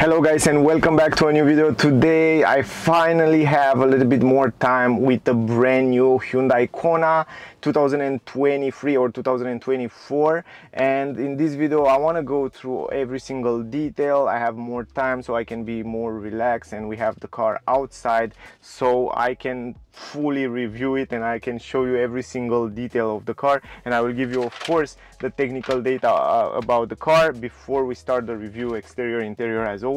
Hello guys, and welcome back to a new video. Today I finally have a little bit more time with the brand new Hyundai Kona 2023 or 2024, and in this video I want to go through every single detail. I have more time so I can be more relaxed, and we have the car outside so I can fully review it and I can show you every single detail of the car, and I will give you of course the technical data about the car before we start the review, exterior, interior as always.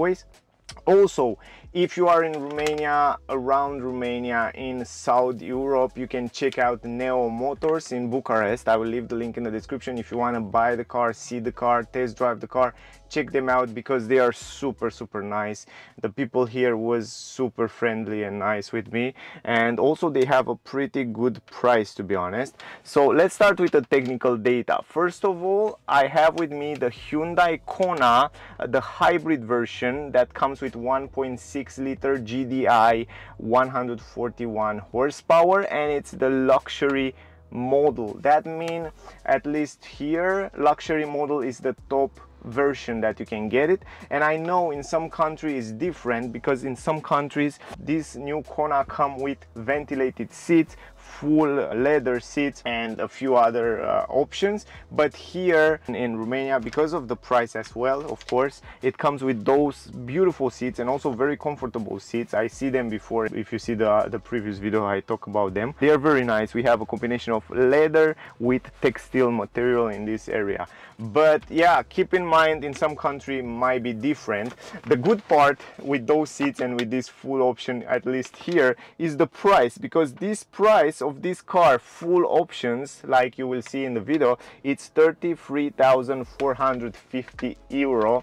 Also, if you are in Romania, around Romania, in South Europe, you can check out Neo Motors in Bucharest. I will leave the link in the description. If you want to buy the car, see the car, test drive the car, check them out because they are super nice. The people here was super friendly and nice with me, and also they have a pretty good price, to be honest. So let's start with the technical data. First of all, I have with me the Hyundai Kona, the hybrid version that comes with 1.6 liter GDI, 141 horsepower, and it's the luxury model. That means at least here luxury model is the top version that you can get it, and I know in some countries it's different because in some countries this new Kona come with ventilated seats, full leather seats, and a few other options. But here in Romania, because of the price as well, of course, it comes with those beautiful seats and also very comfortable seats. I see them before. If you see the previous video, I talk about them. They are very nice. We have a combination of leather with textile material in this area. But yeah, keep in mind in some country might be different. The good part with those seats and with this full option, at least here, is the price, because this price of this car, full options, like you will see in the video, it's 33,450 euro.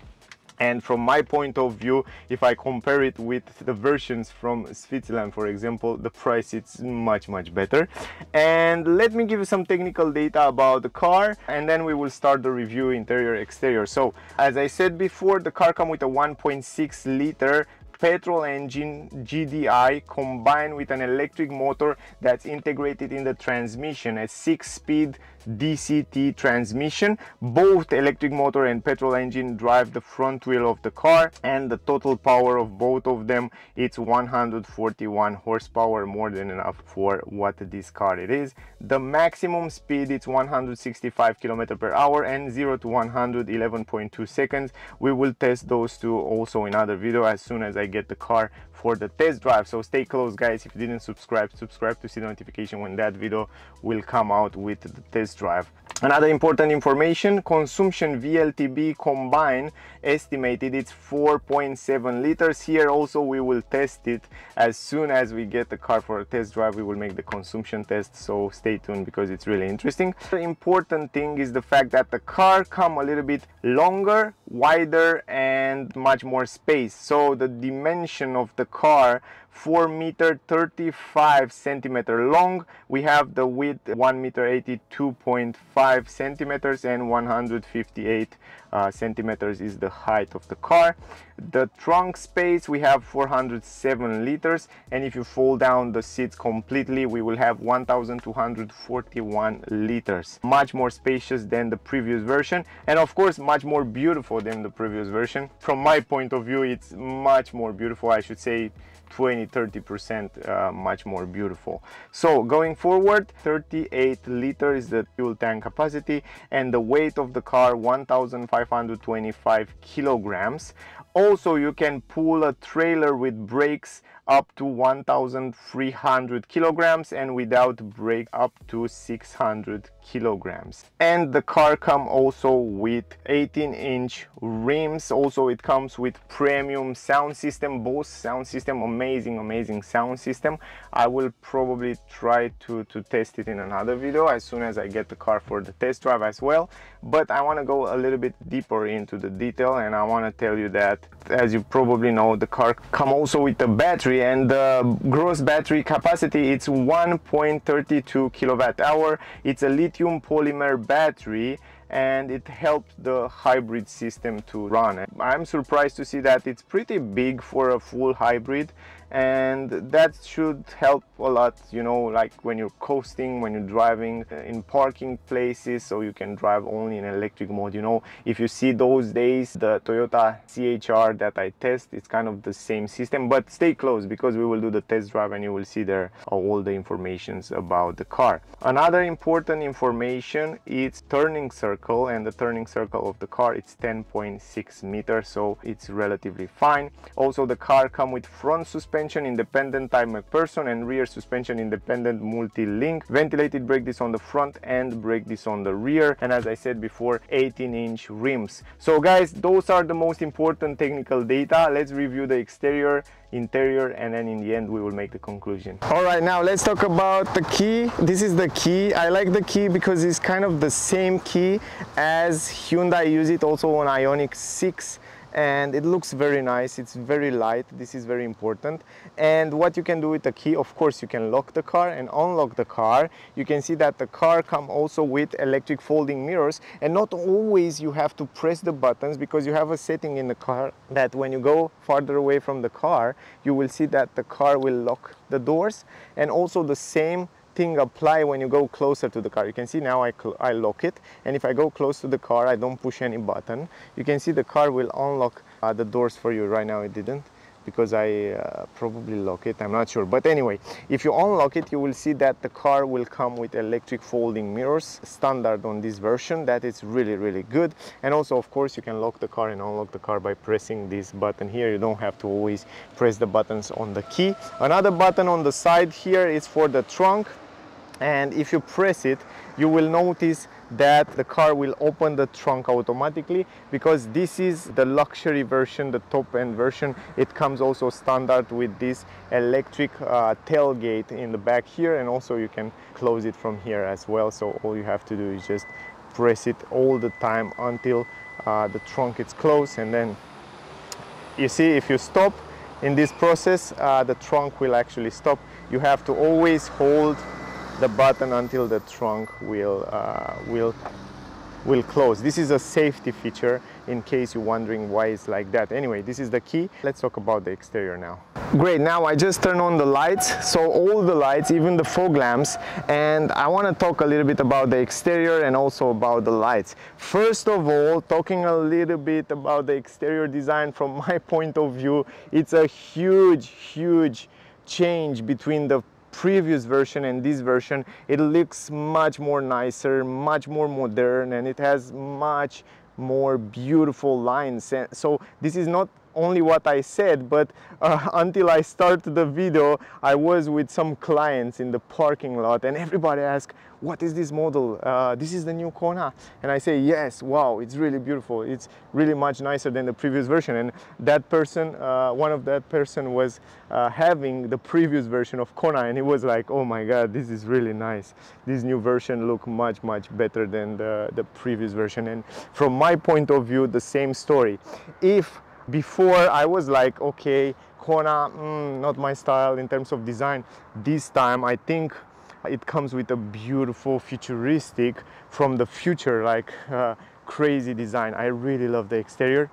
And from my point of view, if I compare it with the versions from Cyl.Inline, for example, the price is much better. And let me give you some technical data about the car, and then we will start the review, interior, exterior. So as I said before, the car comes with a 1.6 liter petrol engine GDI combined with an electric motor that's integrated in the transmission, a 6-speed DCT transmission. Both electric motor and petrol engine drive the front wheel of the car, and the total power of both of them, it's 141 horsepower, more than enough for what this car it is. The maximum speed, it's 165 km/h and 0 to 111.2 seconds. We will test those two also in another video as soon as I get the car for the test drive. So stay close guys. If you didn't subscribe to see the notification when that video will come out with the test drive. Another important information, consumption WLTP combined estimated it's 4.7 liters. Here also we will test it as soon as we get the car for a test drive. We will make the consumption test, so stay tuned because it's really interesting. The important thing is the fact that the car come a little bit longer, wider, and much more space. So the dimension of the car, 4 meter 35 centimeter long. We have the width 1 meter 82.5 centimeters and 158 centimeters is the height of the car. The trunk space, we have 407 liters, and if you fold down the seats completely, we will have 1241 liters. Much more spacious than the previous version, and of course much more beautiful than the previous version. From my point of view, it's much more beautiful. I should say 20-30% much more beautiful. So going forward, 38 liters is the fuel tank capacity, and the weight of the car 1525 kilograms. Also, you can pull a trailer with brakes up to 1300 kilograms, and without brake up to 600 kilograms. And the car comes also with 18-inch rims. Also it comes with premium sound system, Bose sound system, amazing sound system. I will probably try to test it in another video as soon as I get the car for the test drive as well. But I want to go a little bit deeper into the detail, and I want to tell you that, as you probably know, the car comes also with a battery, and the gross battery capacity, it's 1.32 kilowatt hour. It's a lithium polymer battery, and it helps the hybrid system to run. I'm surprised to see that it's pretty big for a full hybrid, and that should help a lot, you know, like when you're coasting, when you're driving in parking places, so you can drive only in electric mode. You know, if you see those days the Toyota CHR that I test, it's kind of the same system, but stay close because we will do the test drive and you will see there all the informations about the car. Another important information is turning circle, and the turning circle of the car, it's 10.6 meters, so it's relatively fine. Also, the car comes with front suspension independent Type McPherson and rear suspension independent multi-link, ventilated brake disc on the front and brake disc on the rear, and as I said before, 18-inch rims. So guys, those are the most important technical data. Let's review the exterior, interior, and then in the end we will make the conclusion. All right, now let's talk about the key. This is the key. I like the key because it's kind of the same key as Hyundai use it also on Ioniq 6, and it looks very nice. It's very light. This is very important. And what you can do with the key, of course, you can lock the car and unlock the car. You can see that the car comes also with electric folding mirrors, and not always you have to press the buttons, because you have a setting in the car that when you go farther away from the car, you will see that the car will lock the doors, and also the same thing apply when you go closer to the car. You can see now I lock it, and if I go close to the car, I don't push any button, you can see the car will unlock the doors for you. Right now it didn't because I probably lock it, I'm not sure, but anyway, if you unlock it, you will see that the car will come with electric folding mirrors, standard on this version. That is really good. And also, of course, you can lock the car and unlock the car by pressing this button here. You don't have to always press the buttons on the key. Another button on the side here is for the trunk, and if you press it, you will notice that the car will open the trunk automatically, because this is the luxury version, the top end version. It comes also standard with this electric tailgate in the back here, and also you can close it from here as well. So all you have to do is just press it all the time until the trunk is closed, and then you see if you stop in this process, the trunk will actually stop. You have to always hold the button until the trunk will close. This is a safety feature in case you're wondering why it's like that. Anyway, this is the key. Let's talk about the exterior now. Great, now I just turned on the lights, so all the lights, even the fog lamps, and I want to talk a little bit about the exterior and also about the lights. First of all, talking a little bit about the exterior design from my point of view, it's a huge change between the previous version and this version. It looks much more nicer, much more modern, and it has much more beautiful lines. And so this is not only what I said, but until I started the video, I was with some clients in the parking lot, and everybody asked, what is this model? This is the new Kona? And I say, yes, wow, it's really beautiful. It's really much nicer than the previous version. And that person, one of that person was having the previous version of Kona, and he was like, oh my God, this is really nice. This new version looks much better than the previous version. And from my point of view, the same story. If before I was like, okay, Kona, not my style in terms of design, this time I think it comes with a beautiful futuristic from the future, like crazy design. I really love the exterior,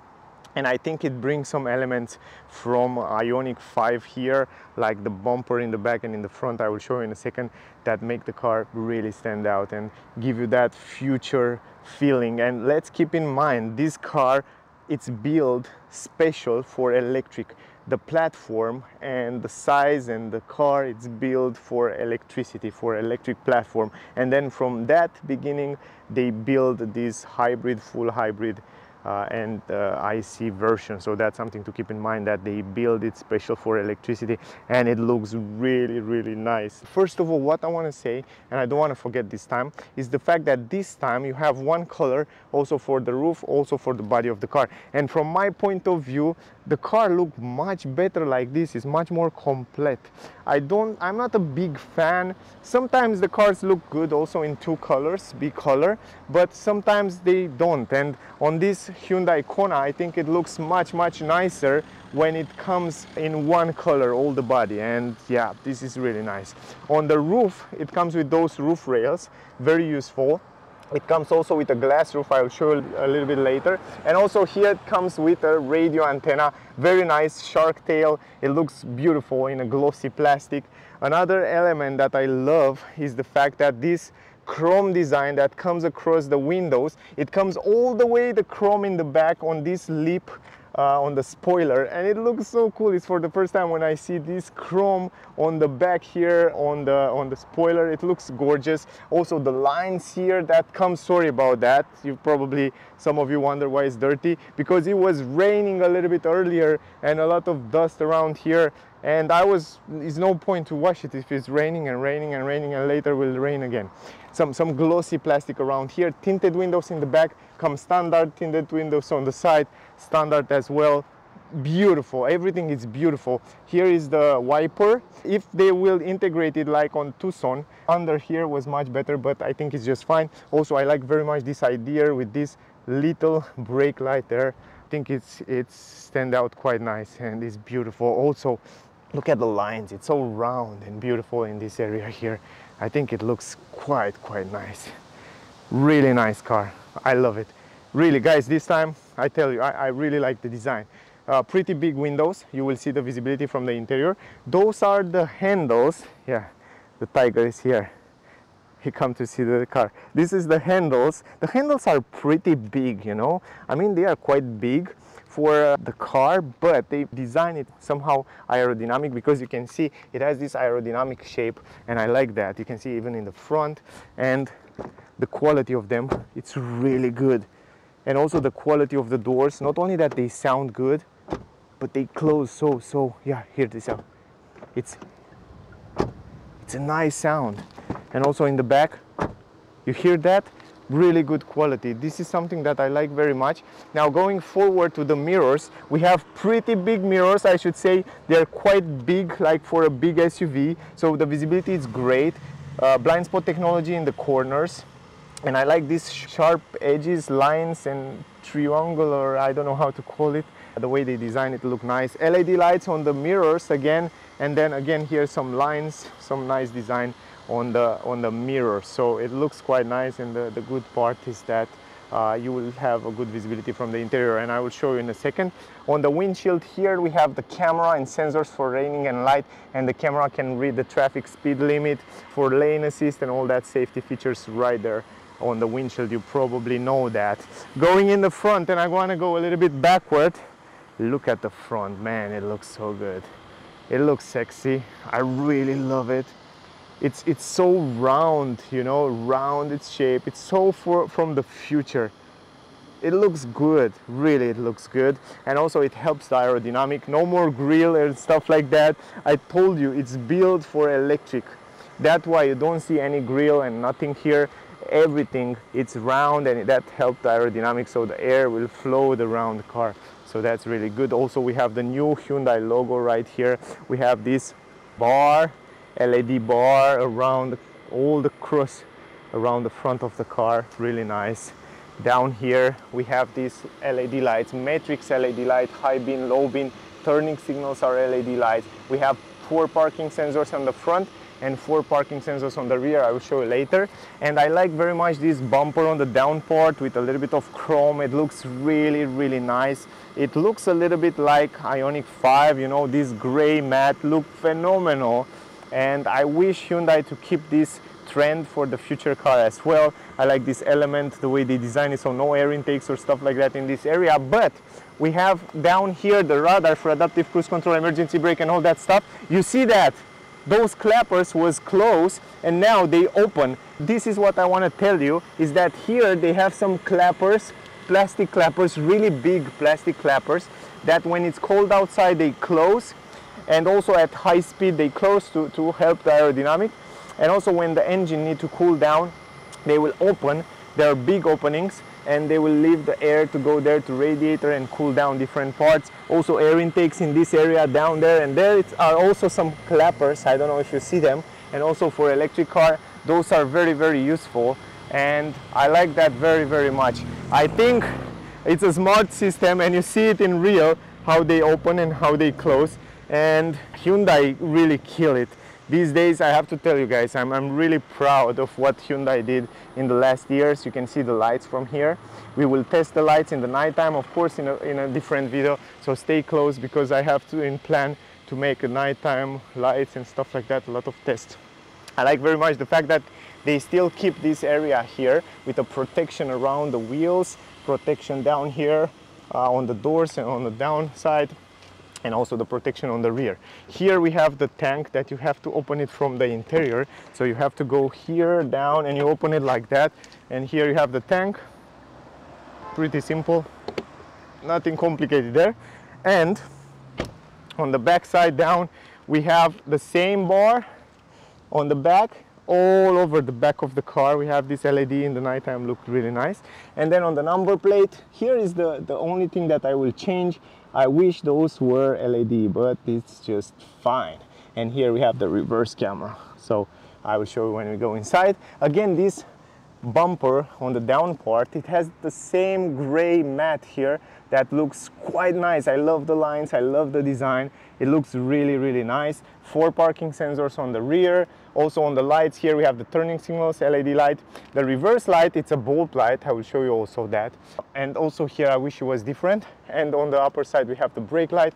and I think it brings some elements from Ioniq 5 here, like the bumper in the back and in the front, I will show you in a second, that make the car really stand out and give you that future feeling. And let's keep in mind, this car, it's built special for electric. The platform and the size and the car, it's built for electricity, for electric platform. And then from that beginning, they build this hybrid, full hybrid and IC version. So that's something to keep in mind, that they build it special for electricity, and it looks really nice. First of all, what I want to say, and I don't want to forget this time, is the fact that this time you have one color also for the roof, also for the body of the car. And from my point of view, the car looks much better like this. It's much more complete. I'm not a big fan. Sometimes the cars look good also in two colors, big color, but sometimes they don't. And on this Hyundai Kona, I think it looks much nicer when it comes in one color, all the body. And yeah, this is really nice. On the roof, it comes with those roof rails, very useful. It comes also with a glass roof. I'll show you a little bit later. And also here it comes with a radio antenna. Very nice shark tail. It looks beautiful in a glossy plastic. Another element that I love is the fact that this chrome design that comes across the windows, it comes all the way the chrome in the back on this lip on the spoiler, and it looks so cool. It's for the first time when I see this chrome on the back here on the spoiler. It looks gorgeous. Also the lines here that come, sorry about that, you probably, some of you wonder why it's dirty, because it was raining a little bit earlier and a lot of dust around here, and it's no point to wash it if it's raining and raining and raining and later will rain again. Some glossy plastic around here. Tinted windows in the back come standard, tinted windows on the side standard as well. Beautiful, everything is beautiful. Here is the wiper. If they will integrate it like on Tucson, under here was much better, but I think it's just fine. Also, I like very much this idea with this little brake light there. I think it's stand out quite nice and it's beautiful. Also, look at the lines. It's so round and beautiful in this area here. I think it looks quite nice. Really nice car. I love it. Really, guys, this time I tell you, I really like the design. Pretty big windows. You will see the visibility from the interior. Those are the handles. Yeah, the tiger is here. He come to see the car. This is the handles. The handles are pretty big, you know. I mean, they are quite big for the car, but they design it somehow aerodynamic, because you can see it has this aerodynamic shape, and I like that. You can see even in the front, and the quality of them, it's really good. And also the quality of the doors, not only that they sound good, but they close so yeah, hear this out. It's a nice sound. And also in the back, you hear that? Really good quality. This is something that I like very much. Now going forward to the mirrors, we have pretty big mirrors. I should say they're quite big, like for a big SUV, so the visibility is great. Blind spot technology in the corners, and I like these sharp edges, lines and triangular, I don't know how to call it. The way they design it look nice. LED lights on the mirrors again, and then again here some lines, some nice design on the mirror. So it looks quite nice, and the good part is that you will have a good visibility from the interior, and I will show you in a second. On the windshield here we have the camera and sensors for raining and light, and the camera can read the traffic speed limit, for lane assist and all that safety features right there on the windshield. You probably know that. Going in the front, and I want to go a little bit backward. Look at the front, man, it looks so good. It looks sexy. I really love it. It's so round, you know, round its shape. It's so from the future. It looks good, really it looks good. And also it helps the aerodynamic. No more grille and stuff like that. I told you, it's built for electric. That's why you don't see any grille and nothing here. Everything, it's round, and that helps the aerodynamics, so the air will flow around the car. So that's really good. Also we have the new Hyundai logo right here. We have this bar, LED bar around all the cross around the front of the car. Really nice. Down here we have these LED lights, matrix LED light, high beam, low beam, turning signals are LED lights. We have 4 parking sensors on the front and 4 parking sensors on the rear. I will show you later. And I like very much this bumper on the down part with a little bit of chrome. It looks really nice. It looks a little bit like Ioniq 5, you know, this gray matte look phenomenal. And I wish Hyundai to keep this trend for the future car as well. I like this element, the way they design it, so no air intakes or stuff like that in this area. But we have down here the radar for adaptive cruise control, emergency brake and all that stuff. You see that? Those clappers was closed and now they open. This is what I want to tell you, is that here they have some clappers, plastic clappers, really big plastic clappers, that when it's cold outside they close, and also at high speed they close to help the aerodynamic. And also when the engine need to cool down, they will open. There are big openings, and they will leave the air to go there to radiator and cool down different parts. Also air intakes in this area down there, and there are also some clappers. I don't know if you see them. And also for electric car, those are very useful, and I like that very much. I think it's a smart system, and you see it in real, how they open and how they close. And Hyundai really kill it. These days, I have to tell you guys, I'm really proud of what Hyundai did in the last years. You can see the lights from here. We will test the lights in the nighttime, of course, in a different video. So stay close, because I have to in plan to make a nighttime lights and stuff like that, a lot of tests. I like very much the fact that they still keep this area here with a protection around the wheels, protection down here on the doors and on the downside, and also the protection on the rear. Here we have the tank that you have to open it from the interior. So you have to go here down and you open it like that. And here you have the tank. Pretty simple, nothing complicated there. And on the back side down, we have the same bar on the back. All over the back of the car we have this LED in the nighttime, looked really nice. And then on the number plate, here is the only thing that I will change. I wish those were LED, but it's just fine. And here we have the reverse camera, so I will show you when we go inside. Again, this bumper on the down part, it has the same gray matte here that looks quite nice. I love the lines, I love the design. It looks really, really nice. 4 parking sensors on the rear. Also on the lights here we have the turning signals, LED light. The reverse light, it's a bulb light. I will show you also that. And also here I wish it was different. And on the upper side we have the brake light.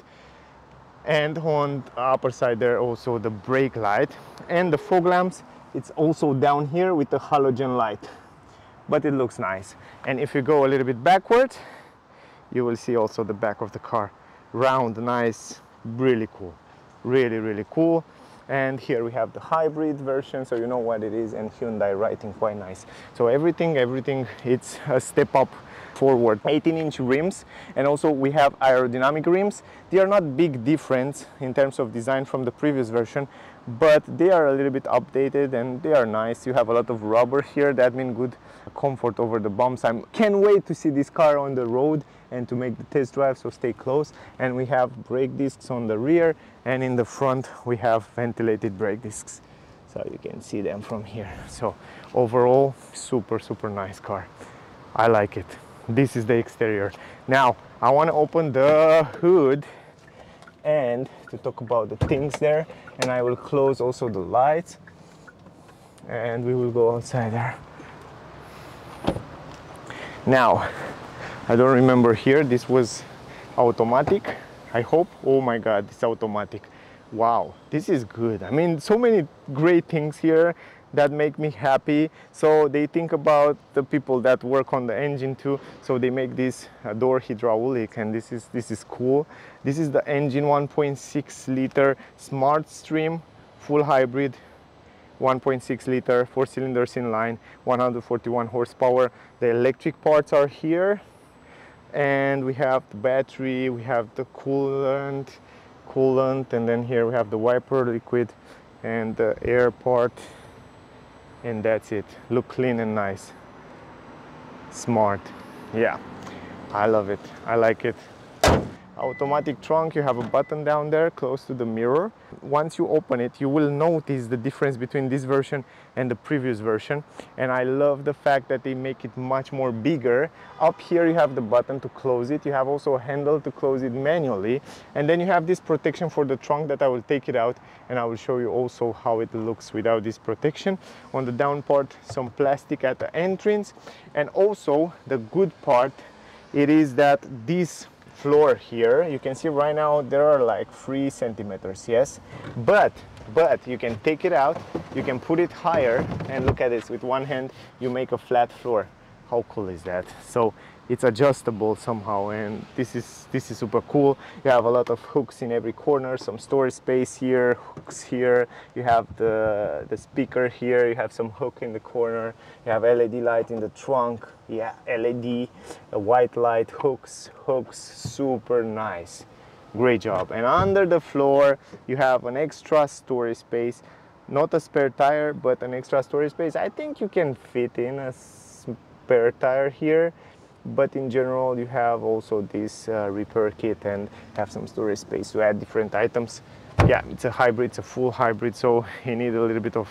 And on the upper side there also the brake light. And the fog lamps, it's also down here with the halogen light. But it looks nice. And if you go a little bit backwards, you will see also the back of the car. Round, nice, really cool. Really, really cool. And here we have the hybrid version, so you know what it is, and Hyundai writing quite nice. So everything, it's a step up forward. 18-inch rims, and also we have aerodynamic rims. They are not big difference in terms of design from the previous version, but they are a little bit updated and they are nice. You have a lot of rubber here, that means good comfort over the bumps. I can't wait to see this car on the road and to make the test drive, so stay close. And we have brake discs on the rear, and in the front we have ventilated brake discs, so you can see them from here. So overall, super nice car. I like it. This is the exterior. Now I want to open the hood and to talk about the things there, and I will close also the lights and we will go outside there. Now I don't remember here, this was automatic, I hope. Oh my god, it's automatic. Wow, this is good. I mean, so many great things here that make me happy. So they think about the people that work on the engine too, so they make this door hydraulic, and this is cool. This is the engine, 1.6 liter Smartstream full hybrid, 1.6 liter, 4 cylinders in line, 141 horsepower. The electric parts are here, and we have the battery, we have the coolant, and then here we have the wiper liquid and the air part, and that's it. Look clean and nice, smart. Yeah, I love it, I like it. Automatic trunk, you have a button down there close to the mirror. Once you open it, you will notice the difference between this version and the previous version, and I love the fact that they make it much more bigger. Up here you have the button to close it, you have also a handle to close it manually, and then you have this protection for the trunk that I will take it out and I will show you also how it looks without this protection. On the down part, some plastic at the entrance, and also the good part, it is that this floor here, you can see right now there are like 3 centimeters, yes, but you can take it out, you can put it higher, and look at this, with one hand you make a flat floor. How cool is that? So it's adjustable somehow, and this is super cool. You have a lot of hooks in every corner, some storage space here, hooks here, you have the speaker here, you have some hook in the corner, you have LED light in the trunk, yeah, LED, a white light, hooks, super nice, great job. And under the floor you have an extra storage space, not a spare tire but an extra storage space. I think you can fit in a spare tire here, but in general you have also this repair kit and have some storage space to add different items. Yeah, it's a hybrid, it's a full hybrid, so you need a little bit of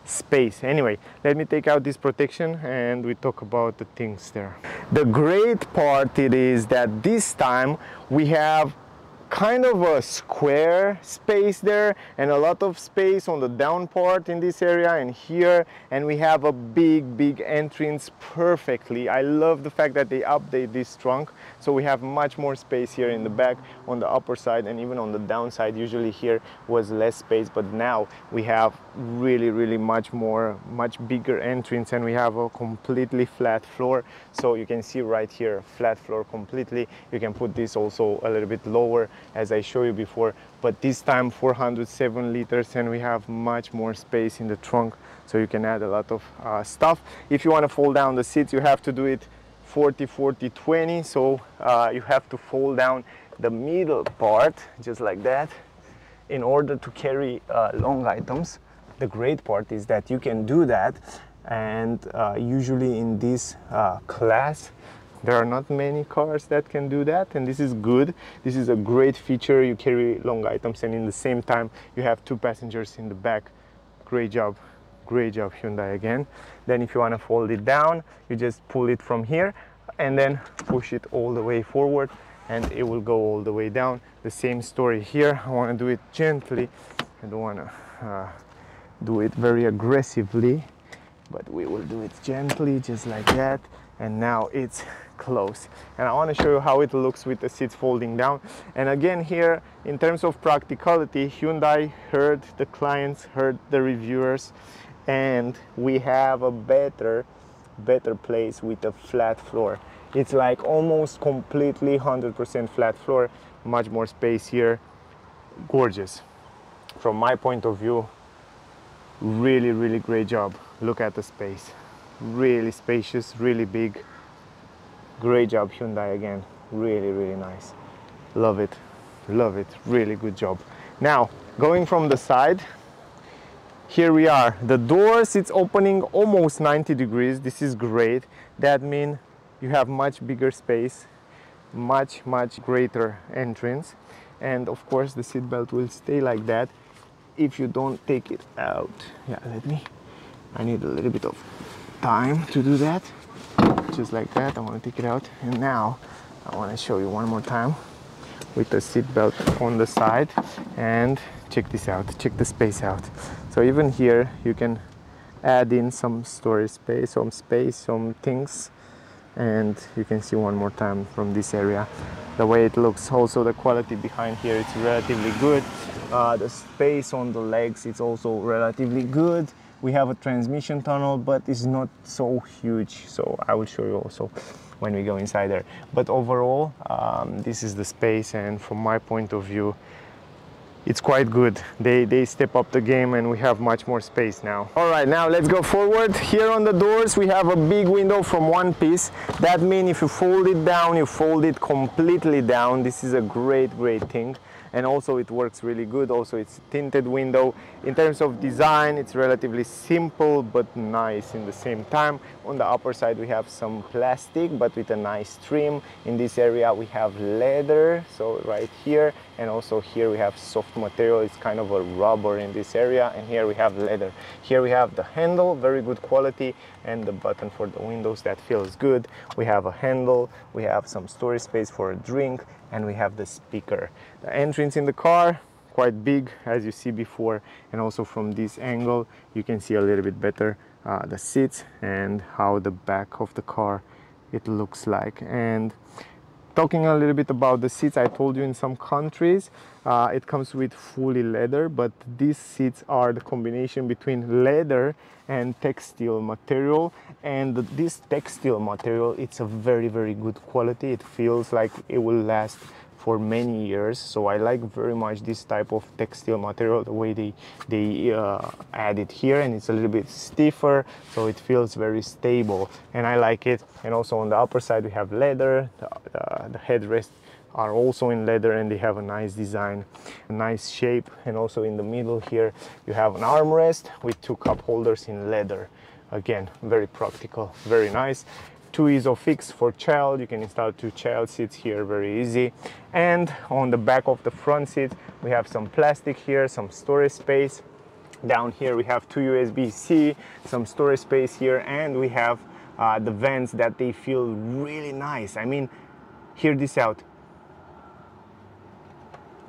space. Anyway, let me take out this protection and we talk about the things there. The great part it is that this time we have kind of a square space there, and a lot of space on the down part in this area and here, and we have a big entrance perfectly. I love the fact that they update this trunk, so we have much more space here in the back on the upper side, and even on the downside. Usually here was less space, but now we have really much bigger entrance, and we have a completely flat floor. So you can see right here, flat floor completely. You can put this also a little bit lower, as I showed you before, but this time 407 liters, and we have much more space in the trunk, so you can add a lot of stuff. If you want to fold down the seats, you have to do it 40-40-20, so you have to fold down the middle part just like that in order to carry long items. The great part is that you can do that, and usually in this class there are not many cars that can do that, and this is good. This is a great feature. You carry long items, and in the same time you have 2 passengers in the back. Great job Hyundai again. Then if you want to fold it down, you just pull it from here and then push it all the way forward, and it will go all the way down. The same story here. I want to do it gently. I don't want to do it very aggressively, but we will do it gently, just like that. And now it's closed, and I want to show you how it looks with the seats folding down. And again, here in terms of practicality, Hyundai heard the clients, heard the reviewers, and we have a better place with a flat floor. It's like almost completely 100% flat floor, much more space here. Gorgeous. From my point of view, really great job. Look at the space. Really spacious, really big. Great job Hyundai again. Really nice. Love it, really good job. Now going from the side, here we are. The doors, it's opening almost 90 degrees. This is great. That means you have much bigger space, much greater entrance, and of course the seat belt will stay like that if you don't take it out. Yeah, I need a little bit of time to do that, just like that. I want to take it out, and now I want to show you one more time with the seat belt on the side, and check this out, check the space out. So even here you can add in some storage space, some things, and you can see one more time from this area the way it looks. Also the quality behind here, it's relatively good. The space on the legs, it's also relatively good. We have a transmission tunnel, but it's not so huge, so I will show you also when we go inside there. But overall, this is the space, and from my point of view, it's quite good. They step up the game, and we have much more space now. All right, now let's go forward. Here on the doors, we have a big window from one piece. That means if you fold it down, you fold it completely down. This is a great thing. And also it works really good. Also it's a tinted window. In terms of design, it's relatively simple but nice in the same time. On the upper side we have some plastic but with a nice trim. In this area we have leather, so right here, and also here we have soft material. It's kind of a rubber in this area, and here we have leather. Here we have the handle, very good quality, and the button for the windows, that feels good. We have a handle, we have some storage space for a drink, and we have the speaker. The entrance in the car, quite big as you see before, and also from this angle you can see a little bit better the seats and how the back of the car it looks like. And talking a little bit about the seats, I told you in some countries it comes with fully leather, but these seats are the combination between leather and textile material, and this textile material, it's a very good quality. It feels like it will last for many years, so I like very much this type of textile material, the way they add it here, and it's a little bit stiffer, so it feels very stable, and I like it. And also on the upper side we have leather. The headrests are also in leather, and they have a nice design, a nice shape. And also in the middle here you have an armrest with 2 cup holders in leather. Again, very practical, very nice. 2 ISOFIX for child. You can install 2 child seats here, very easy. And on the back of the front seat we have some plastic here, some storage space. Down here we have 2 USB-C, some storage space here, and we have the vents that they feel really nice. I mean, hear this out.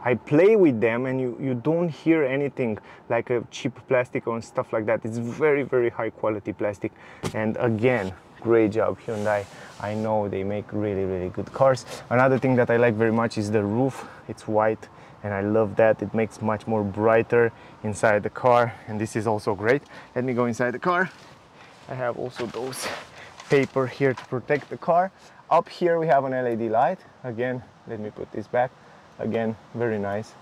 I play with them, and you don't hear anything like a cheap plastic or stuff like that. It's very, very high quality plastic. And again, great job, Hyundai. I know they make really, really good cars. Another thing that I like very much is the roof. It's white, and I love that. It makes much more brighter inside the car, and this is also great. Let me go inside the car. I have also those paper here to protect the car. Up here we have an LED light. Again, let me put this back. Again, very nice,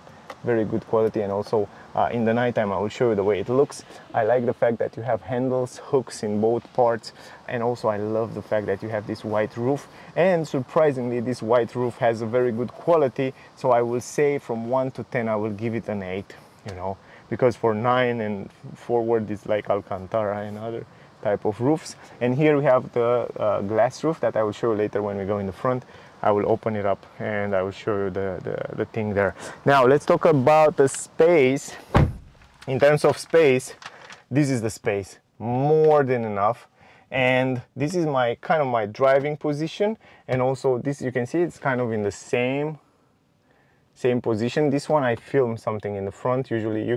very good quality, and also in the nighttime I will show you the way it looks. I like the fact that you have handles, hooks in both parts, and also I love the fact that you have this white roof. And surprisingly, this white roof has a very good quality, so I will say from 1 to 10 I will give it an 8, you know, because for 9 and forward it's like Alcantara and other type of roofs. And here we have the glass roof that I will show you later when we go in the front. I will open it up and I will show you the thing there. Now let's talk about the space. In terms of space, this is the space, more than enough. And this is my kind of my driving position, and also this, you can see it's kind of in the same position. This one I film something in the front. Usually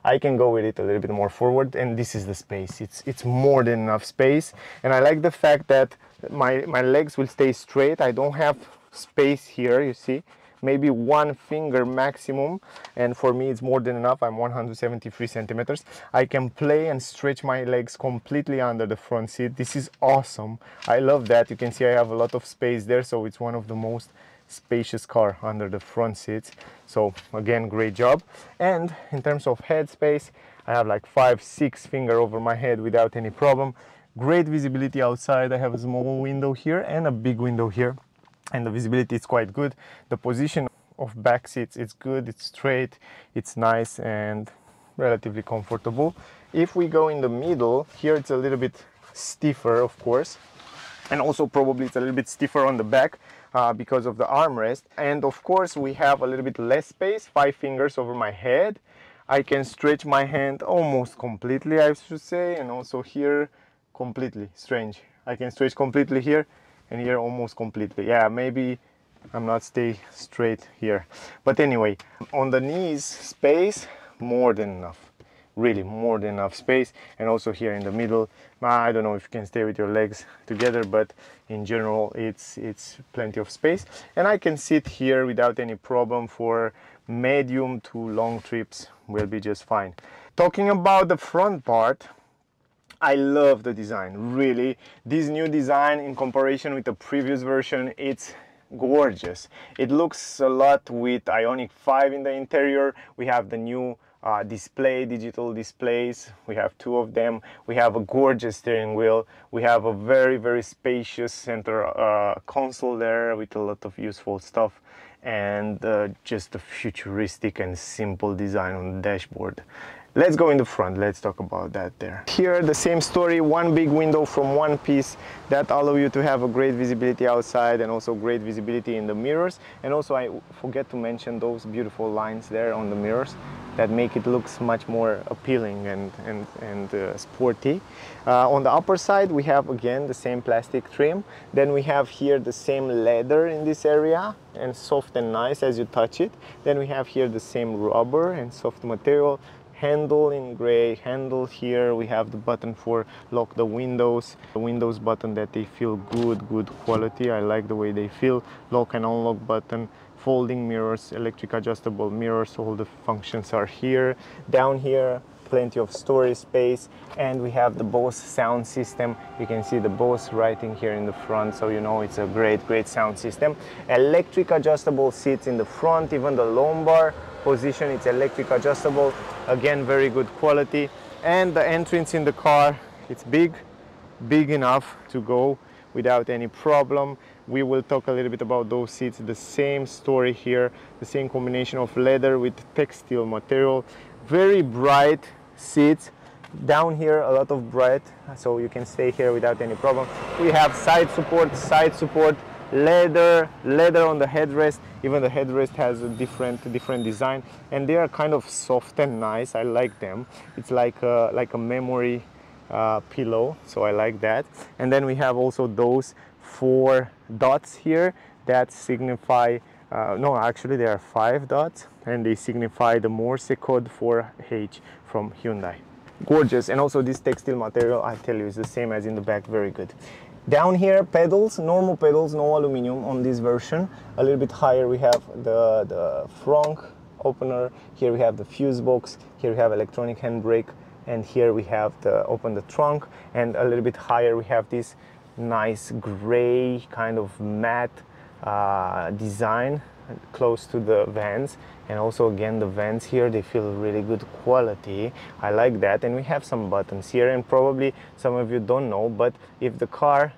I can go with it a little bit more forward, and this is the space. It's more than enough space, and I like the fact that my legs will stay straight. I don't have space here, you see, maybe 1 finger maximum, and for me it's more than enough. I'm 173 centimeters. I can play and stretch my legs completely under the front seat. This is awesome. I love that. You can see I have a lot of space there, so it's one of the most spacious car under the front seats. So again, great job. And in terms of head space, I have like 5-6 finger over my head without any problem. Great visibility outside. I have a small window here and a big window here, and the visibility is quite good. The position of back seats, it's good, it's straight, it's nice and relatively comfortable. If we go in the middle, here it's a little bit stiffer, of course, and also probably it's a little bit stiffer on the back because of the armrest. And of course we have a little bit less space, 5 fingers over my head. I can stretch my hand almost completely, I should say, and also here completely. Strange, I can stretch completely here and here almost completely. Yeah, maybe I'm not stay straight here, but anyway, on the knees space, more than enough, really more than enough space. And also here in the middle, I don't know if you can stay with your legs together, but in general it's plenty of space, and I can sit here without any problem. For medium to long trips will be just fine. Talking about the front part, I love the design, really. This new design in comparison with the previous version, it's gorgeous. It looks a lot with Ioniq 5 in the interior. We have the new digital displays. We have 2 of them. We have a gorgeous steering wheel. We have a very, very spacious center console there with a lot of useful stuff, and just a futuristic and simple design on the dashboard. Let's go in the front, let's talk about that there. Here the same story, 1 big window from 1 piece that allow you to have a great visibility outside and also great visibility in the mirrors. And also I forget to mention those beautiful lines there on the mirrors that make it looks much more appealing and sporty. On the upper side we have again the same plastic trim. Then we have here the same leather in this area, and soft and nice as you touch it. Then we have here the same rubber and soft material. Handle in gray, handle here. We have the button for lock the windows button that they feel good quality. I like the way they feel. Lock and unlock button, folding mirrors, electric adjustable mirrors, all the functions are here. Down here plenty of storage space, and we have the Bose sound system. You can see the Bose writing here in the front, so you know it's a great sound system. Electric adjustable seats in the front, even the lumbar position, it's electric adjustable. Again, very good quality. And the entrance in the car, it's big enough to go without any problem. We will talk a little bit about those seats. The same story here, the same combination of leather with textile material. Very bright seats. Down here a lot of bright, so you can stay here without any problem. We have side support, leather on the headrest. Even the headrest has a different design, and they are kind of soft and nice. I like them. It's like a memory pillow, so I like that. And then we have also those 4 dots here that signify No, actually there are 5 dots, and they signify the Morse code for H from Hyundai. Gorgeous. And also this textile material, I tell you, is the same as in the back. Very good. Down here, pedals, normal pedals, no aluminum on this version. A little bit higher we have the front opener. Here we have the fuse box. Here we have electronic handbrake, and here we have the open the trunk. And a little bit higher we have this nice gray kind of matte design close to the vents. And also again, the vents here, they feel really good quality. I like that. And we have some buttons here, and probably some of you don't know, but if the car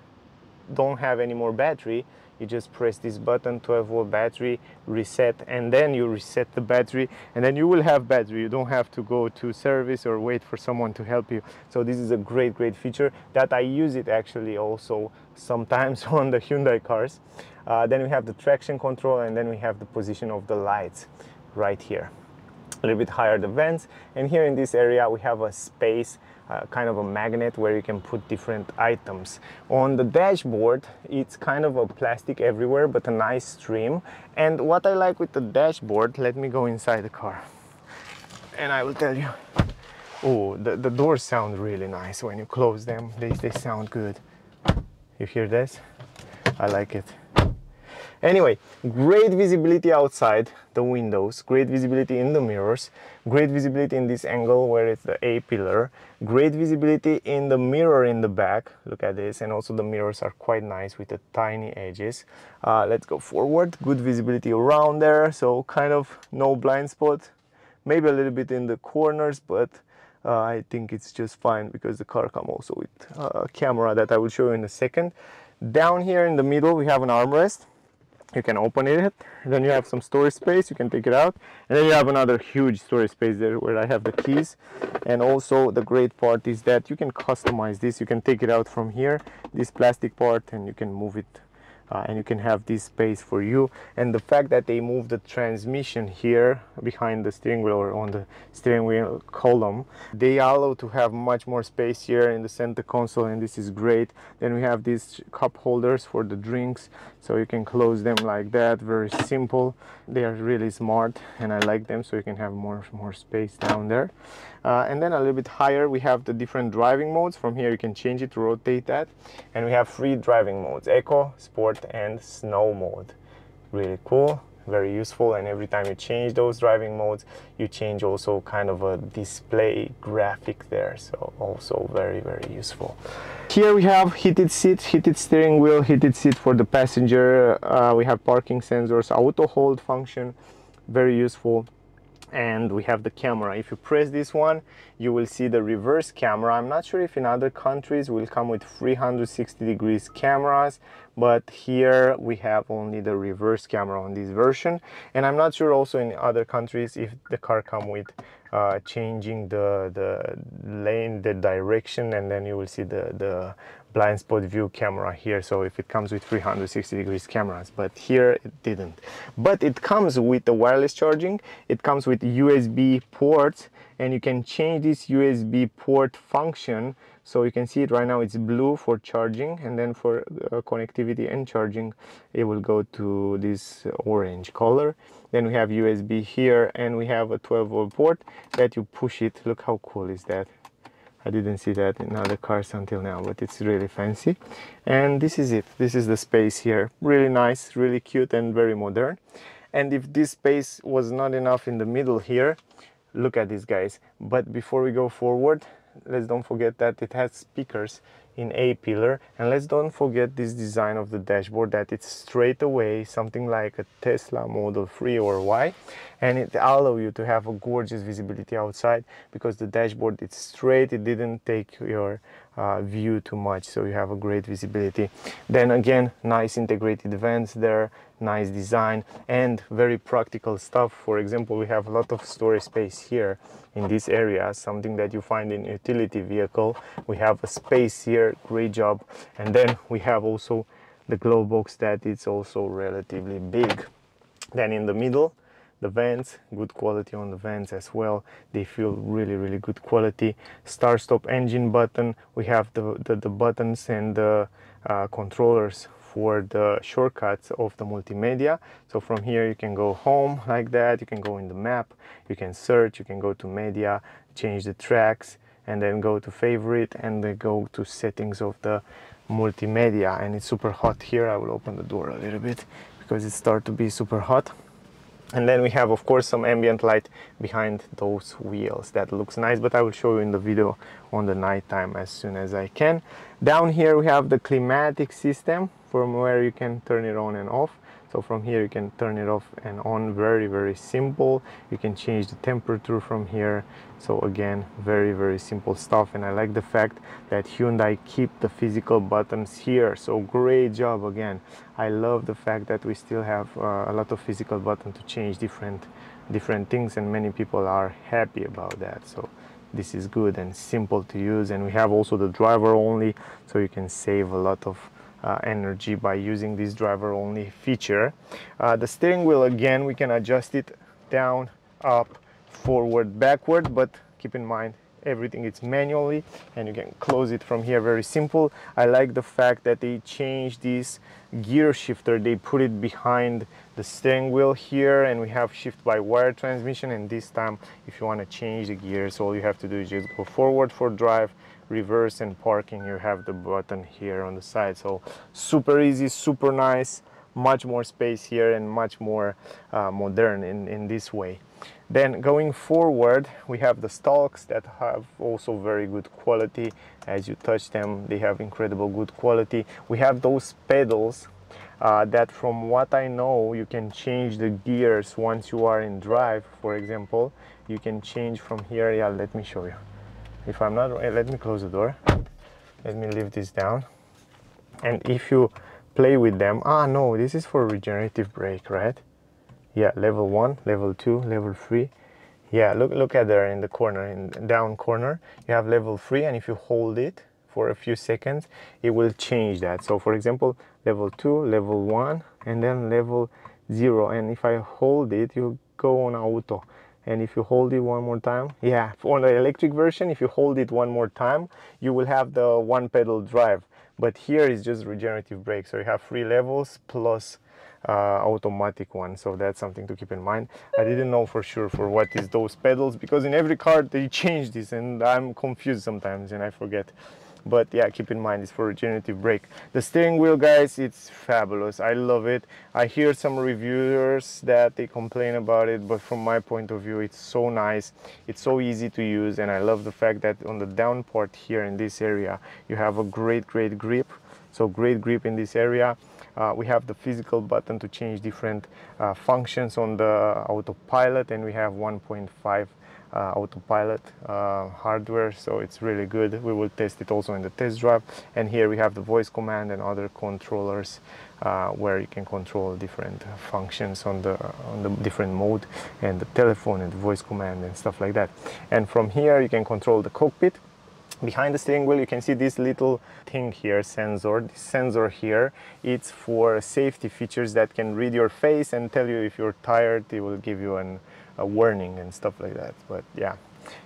don't have any more battery, you just press this button, 12-volt battery, reset, and then you reset the battery, and then you will have battery. You don't have to go to service or wait for someone to help you. So this is a great feature that I use it actually also sometimes on the Hyundai cars. Then we have the traction control, and then we have the position of the lights right here. A little bit higher the vents, and here in this area we have a space, kind of a magnet where you can put different items. On the dashboard, it's kind of a plastic everywhere, but a nice trim. And what I like with the dashboard, let me go inside the car and I will tell you. Oh, the doors sound really nice when you close them. They sound good. You hear this? I like it. Anyway, great visibility outside the windows, great visibility in the mirrors, great visibility in this angle where it's the A pillar, great visibility in the mirror in the back. Look at this. And also the mirrors are quite nice with the tiny edges. Let's go forward. Good visibility around there, so kind of no blind spot, maybe a little bit in the corners, but I think it's just fine because the car comes also with a camera that I will show you in a second. Down here in the middle we have an armrest. You can open it, then you have some storage space, you can take it out, and then you have another huge storage space there where I have the keys. And also the great part is that you can customize this. You can take it out from here, this plastic part, and you can move it, and you can have this space for you. And the fact that they move the transmission here behind the steering wheel or on the steering wheel column, they allow to have much more space here in the center console, and this is great. Then we have these cup holders for the drinks, so you can close them like that. Very simple. They are really smart and I like them, so you can have more space down there. And then a little bit higher we have the different driving modes. From here you can change it to rotate that, and we have 3 driving modes: Eco, Sport and Snow mode. Really cool, very useful. And every time you change those driving modes, you change also kind of a display graphic there, so also very useful. Here we have heated seats, heated steering wheel, heated seat for the passenger. We have parking sensors, auto hold function, very useful. And we have the camera. If you press this one, you will see the reverse camera. I'm not sure if in other countries will come with 360 degrees cameras, but here we have only the reverse camera on this version. And I'm not sure also in other countries if the car come with changing the lane, the direction, and then you will see the blind spot view camera here. So if it comes with 360 degrees cameras, but here it didn't. But it comes with the wireless charging, it comes with USB ports, and you can change this USB port function. So you can see it right now, it's blue for charging, and then for connectivity and charging it will go to this orange color. Then we have USB here, and we have a 12-volt port that you push it. Look how cool is that. I didn't see that in other cars until now, but it's really fancy. And this is it. This is the space here. Really nice, really cute, and very modern. And if this space was not enough in the middle here, look at this, guys. But before we go forward, let's don't forget that it has speakers in A pillar, and let's don't forget this design of the dashboard, that it's straight away something like a Tesla Model 3 or Y, and it allows you to have a gorgeous visibility outside because the dashboard is straight. It didn't take your view too much, so you have a great visibility. Then again, nice integrated vents there, nice design, and very practical stuff. For example, we have a lot of storage space here in this area, something that you find in utility vehicle. We have a space here, great job. And then we have also the glove box that is also relatively big. Then in the middle, the vents, good quality on the vents as well. They feel really good quality. Start stop engine button. We have the buttons and the controllers for the shortcuts of the multimedia. So from here you can go home like that, you can go in the map, you can search, you can go to media, change the tracks, and then go to favorite, and then go to settings of the multimedia. And it's super hot here. I will open the door a little bit because it starts to be super hot. And then we have, of course, some ambient light behind those wheels. That looks nice, but I will show you in the video on the nighttime as soon as I can. Down here we have the climatic system, from where you can turn it on and off. So from here you can turn it off and on, very simple. You can change the temperature from here. So again, very simple stuff. And I like the fact that Hyundai keep the physical buttons here. So great job again. I love the fact that we still have a lot of physical buttons to change different things, and many people are happy about that. So this is good and simple to use. And we have also the driver only, so you can save a lot of energy by using this driver only feature. The steering wheel, again, we can adjust it down, up, forward, backward, but keep in mind everything is manually, and you can close it from here. Very simple. I like the fact that they changed this gear shifter. They put it behind the steering wheel here, and we have shift by wire transmission. And this time, if you want to change the gears, all you have to do is just go forward for drive, reverse, and parking. You have the button here on the side. So super easy, super nice, much more space here, and much more modern in this way. Then going forward, we have the stalks that have also very good quality. As you touch them, they have incredible good quality. We have those pedals that, from what I know, you can change the gears once you are in drive. For example, you can change from here. Yeah, let me show you. If I'm not, let me close the door. Let me leave this down. And if you play with them, no, this is for regenerative brake, right? Yeah, level 1, level 2, level 3. Yeah, look at there in the corner, in the down corner, you have level 3, and if you hold it for a few seconds, it will change that. So for example, level 2, level 1, and then level 0. And if I hold it, you go on auto. And if you hold it one more time, yeah, on the electric version, if you hold it one more time, you will have the one pedal drive. But here is just regenerative brake. So you have 3 levels plus automatic one. So that's something to keep in mind. I didn't know for sure for what is those pedals, because in every car they change this, and I'm confused sometimes and I forget. But yeah, keep in mind it's for regenerative brake. The steering wheel, guys, it's fabulous. I love it. I hear some reviewers that they complain about it, but from my point of view, it's so nice. It's so easy to use, and I love the fact that on the down part here in this area, you have a great grip. So great grip in this area. We have the physical button to change different functions on the autopilot, and we have 1.5 autopilot hardware, so it's really good. We will test it also in the test drive. And here we have the voice command and other controllers where you can control different functions on the different mode, and the telephone and the voice command and stuff like that. And from here you can control the cockpit. Behind the steering wheel you can see this little thing here, sensor. This sensor here, it's for safety features that can read your face and tell you if you're tired. It will give you a warning and stuff like that. But yeah,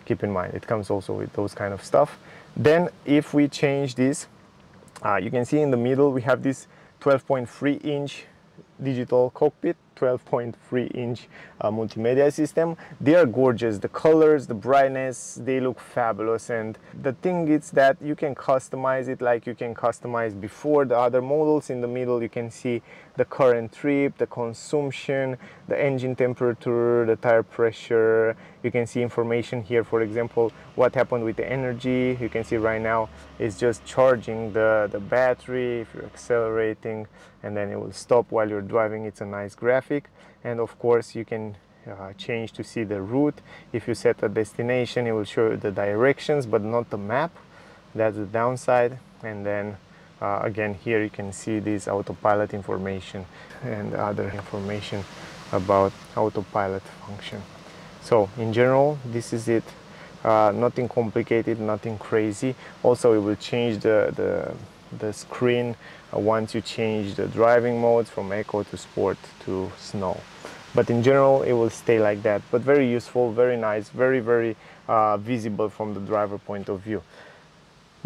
keep in mind it comes also with those kind of stuff. Then if we change this, you can see in the middle we have this 12.3 inch digital cockpit, 12.3 inch multimedia system. They are gorgeous. The colors, the brightness, they look fabulous. And the thing is that you can customize it like you can customize before the other models. In the middle you can see the current trip, the consumption, the engine temperature, the tire pressure. You can see information here, for example, what happened with the energy. You can see right now it's just charging the battery if you're accelerating, and then it will stop while you're driving. It's a nice graphic. And of course you can change to see the route. If you set a destination, it will show you the directions but not the map. That's the downside. And then again, here you can see this autopilot information and other information about autopilot function. So in general, this is it. Nothing complicated, nothing crazy. Also, it will change the screen once you change the driving modes from Eco to Sport to Snow. But in general, it will stay like that. But very useful, very nice, very visible from the driver point of view.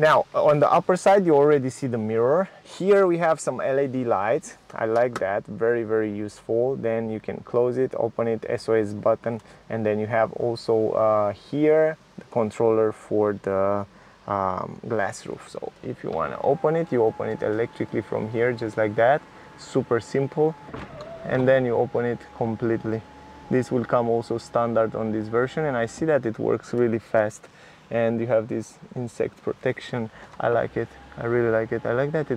Now on the upper side you already see the mirror. Here we have some LED lights. I like that, very useful. Then you can close it, open it, SOS button, and then you have also here the controller for the glass roof. So if you want to open it, you open it electrically from here, just like that. Super simple. And then you open it completely. This will come also standard on this version, and I see that it works really fast. And you have this insect protection. I like it. I really like it. I like that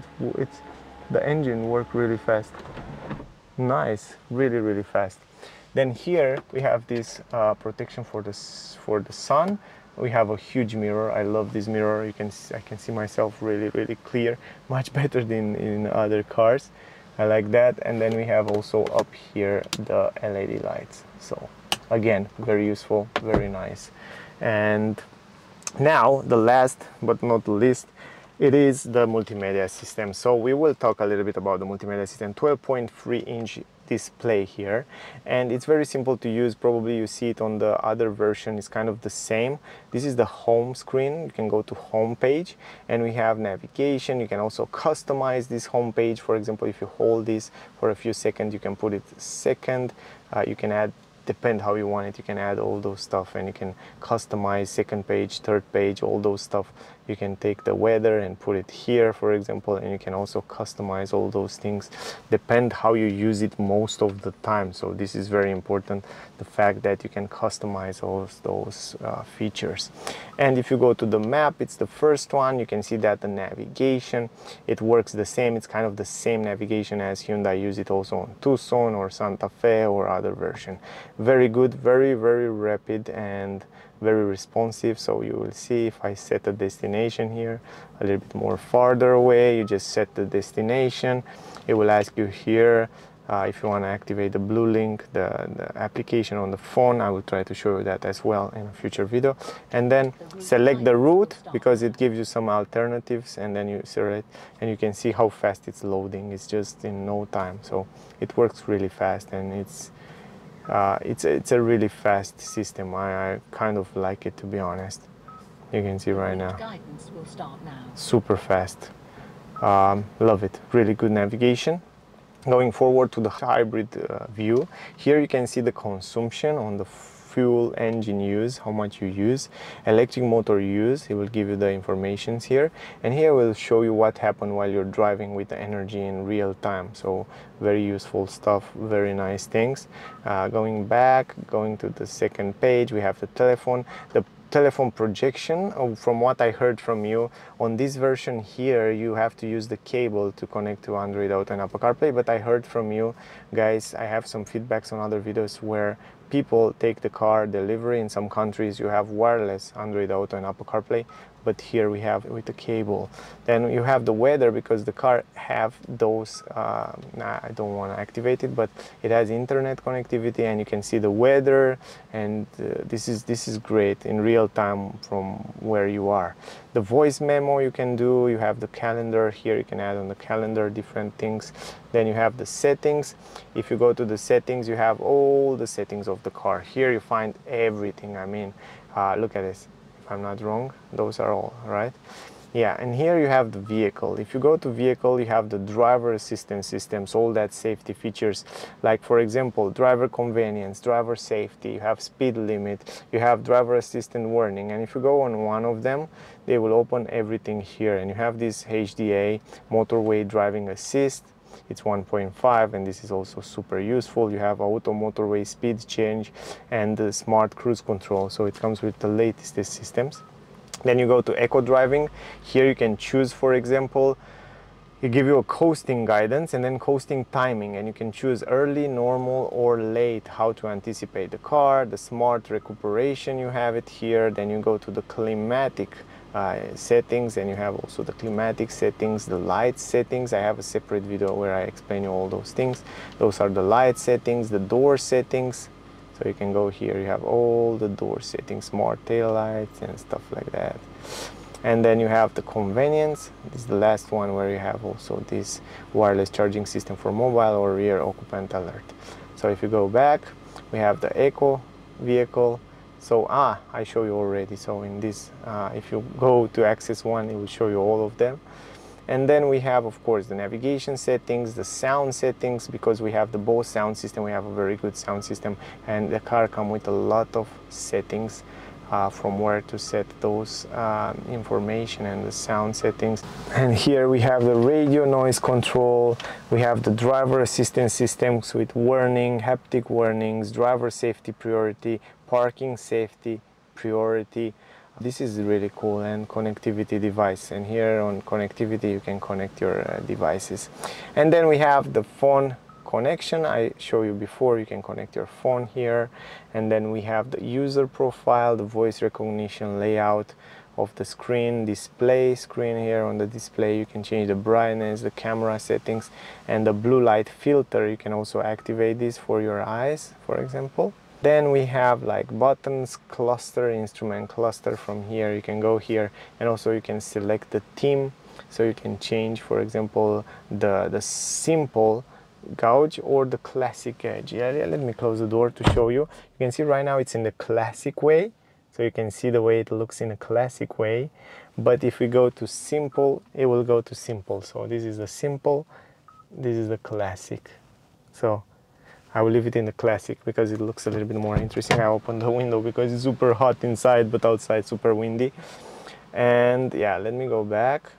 the engine works really fast. Nice, really fast. Then here we have this protection for the sun. We have a huge mirror. I love this mirror. I can see myself really clear, much better than in other cars. I like that. And then we have also up here the LED lights. So again, very useful, very nice. And now the last but not least, it is the multimedia system. So we will talk a little bit about the multimedia system. 12.3-inch display here, and it's very simple to use. Probably you see it on the other version, it's kind of the same. This is the home screen. You can go to home page, and we have navigation. You can also customize this home page. For example, if you hold this for a few seconds, you can put it second. You can add, depend how you want it, you can add all those stuff, and you can customize second page, third page, all those stuff. You can take the weather and put it here, for example, and you can also customize all those things, depend how you use it most of the time. So this is very important, the fact that you can customize all those features. And if you go to the map, it's the first one. You can see that the navigation, it works the same. It's kind of the same navigation as Hyundai use it also on Tucson or Santa Fe or other version. Very good, very rapid and very responsive. So you will see if I set a destination here a little bit more farther away, you just set the destination. It will ask you here if you want to activate the blue link, the application on the phone. I will try to show you that as well in a future video. And then select the route, because it gives you some alternatives, and then you select, and you can see how fast it's loading. It's just in no time. So it works really fast, and it's a really fast system. I kind of like it, to be honest. You can see right now. Guidance will start now. Super fast. Love it. Really good navigation. Going forward to the hybrid view, here you can see the consumption on the fuel, engine use, how much you use, electric motor use. It will give you the informations here, and here will show you what happened while you're driving with the energy in real time. So very useful stuff, very nice things. Going back, going to the second page, we have the telephone. The telephone projection, from what I heard from you, on this version here you have to use the cable to connect to Android Auto and Apple CarPlay, but I heard from you guys, I have some feedbacks on other videos where people take the car delivery. In some countries you have wireless Android Auto and Apple CarPlay, but here we have with the cable. Then you have the weather, because the car have those, I don't want to activate it, but it has internet connectivity, and you can see the weather, and this is great in real time from where you are. The voice memo you can do, you have the calendar here, you can add on the calendar different things. Then you have the settings. If you go to the settings, you have all the settings of the car. Here you find everything. I mean, look at this. I'm not wrong, those are all right. Yeah, and here you have the vehicle. If you go to vehicle, you have the driver assistance systems, all that safety features, like for example driver convenience, driver safety, you have speed limit, you have driver assistant warning, and if you go on one of them, they will open everything here, and you have this HDA motorway driving assist. It's 1.5, and this is also super useful. You have auto motorway speed change and the smart cruise control, so it comes with the latest systems. Then you go to eco driving. Here you can choose, for example, it give you a coasting guidance and then coasting timing, and you can choose early, normal or late, how to anticipate the car. The smart recuperation, you have it here. Then you go to the climatic settings, and you have also the climatic settings, the light settings. I have a separate video where I explain you all those things. Those are the light settings, the door settings. So you can go here, you have all the door settings, smart tail lights and stuff like that. And then you have the convenience. This is the last one, where you have also this wireless charging system for mobile or rear occupant alert. So if you go back, we have the eco vehicle, So I show you already. So in this, if you go to access one, it will show you all of them. And then we have, of course, the navigation settings, the sound settings, because we have the Bose sound system. We have a very good sound system, and the car comes with a lot of settings from where to set those information and the sound settings. And here we have the radio noise control. We have the driver assistance systems with warning, haptic warnings, driver safety priority, parking safety priority. This is really cool. And connectivity device, and here on connectivity you can connect your devices. And then we have the phone connection. I showed you before, you can connect your phone here. And then we have the user profile, the voice recognition, layout of the screen, display screen. Here on the display you can change the brightness, the camera settings, and the blue light filter. You can also activate this for your eyes, for example. Then we have like buttons, cluster, instrument cluster. From here you can go here, and also you can select the theme, so you can change, for example, the simple gauge or the classic edge. Yeah, let me close the door to show you. You can see right now it's in the classic way, so you can see the way it looks in a classic way. But if we go to simple, it will go to simple. So this is the simple, this is the classic. So I will leave it in the classic because it looks a little bit more interesting. I opened the window because it's super hot inside, but outside super windy. And yeah, let me go back.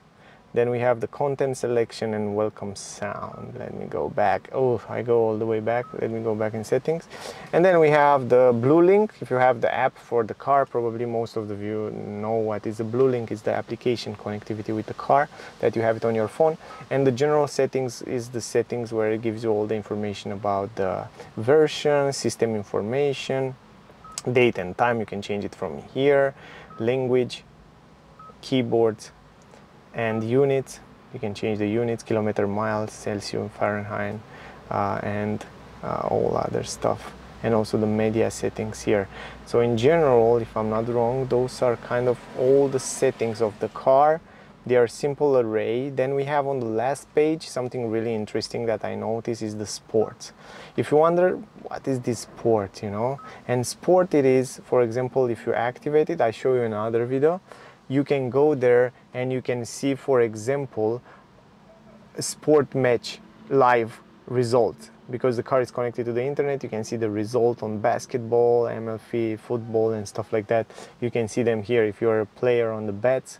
Then we have the content selection and welcome sound. Let me go back. Oh, I go all the way back. Let me go back in settings. And then we have the blue link. If you have the app for the car, probably most of you know what is the blue link. Is the application connectivity with the car, that you have it on your phone. And the general settings is the settings where it gives you all the information about the version, system information, date and time. You can change it from here. Language, keyboards, and units. You can change the units, kilometer, miles, Celsius, Fahrenheit, and all other stuff. And also the media settings here. So in general, if I'm not wrong, those are kind of all the settings of the car. They are simple array. Then we have on the last page something really interesting that I noticed is the sports. If you wonder what is this sport, you know, and sport it is, for example, if you activate it, I show you in another video, you can go there and you can see, for example, a sport match live result. Because the car is connected to the internet, you can see the result on basketball, MLB, football, and stuff like that. You can see them here. If you're a player on the bets,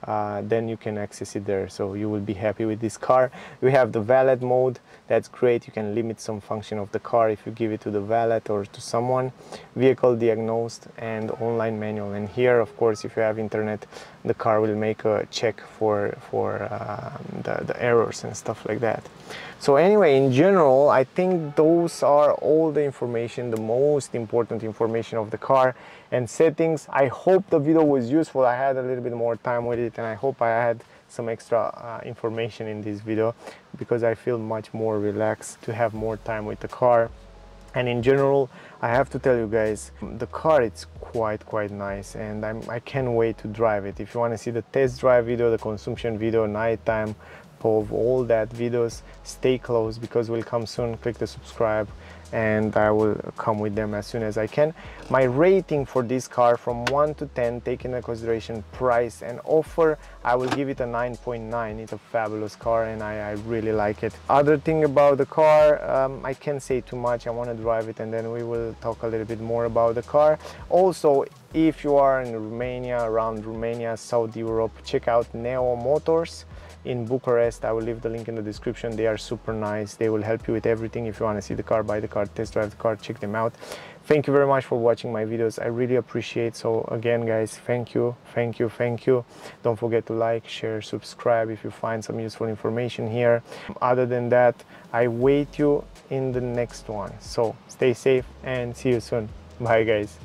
then you can access it there. So you will be happy with this car. We have the valet mode. That's great. You can limit some function of the car if you give it to the valet or to someone. Vehicle diagnosed and online manual. And here, of course, if you have internet, the car will make a check for the errors and stuff like that. So anyway, in general, I think those are all the information, the most important information of the car and settings. I hope the video was useful. I had a little bit more time with it, and I hope I had some extra information in this video, because I feel much more relaxed to have more time with the car. And in general, I have to tell you guys, the car it's quite nice, and I can't wait to drive it. If you want to see the test drive video, the consumption video, nighttime, of all that videos, stay close because will come soon. Click the subscribe and I will come with them as soon as I can. My rating for this car from 1 to 10, taking into consideration price and offer, I will give it a 9.9. It's a fabulous car and I really like it. Other thing about the car, I can't say too much. I want to drive it and then we will talk a little bit more about the car. Also, if you are in Romania, around Romania, South Europe, check out Neo Motors in Bucharest. I will leave the link in the description. They are super nice. They will help you with everything. If you want to see the car, buy the car, test drive the car, check them out. Thank you very much for watching my videos. I really appreciate. So again, guys, thank you. Don't forget to like, share, subscribe if you find some useful information here. Other than that, I wait you in the next one. So stay safe and see you soon. Bye, guys.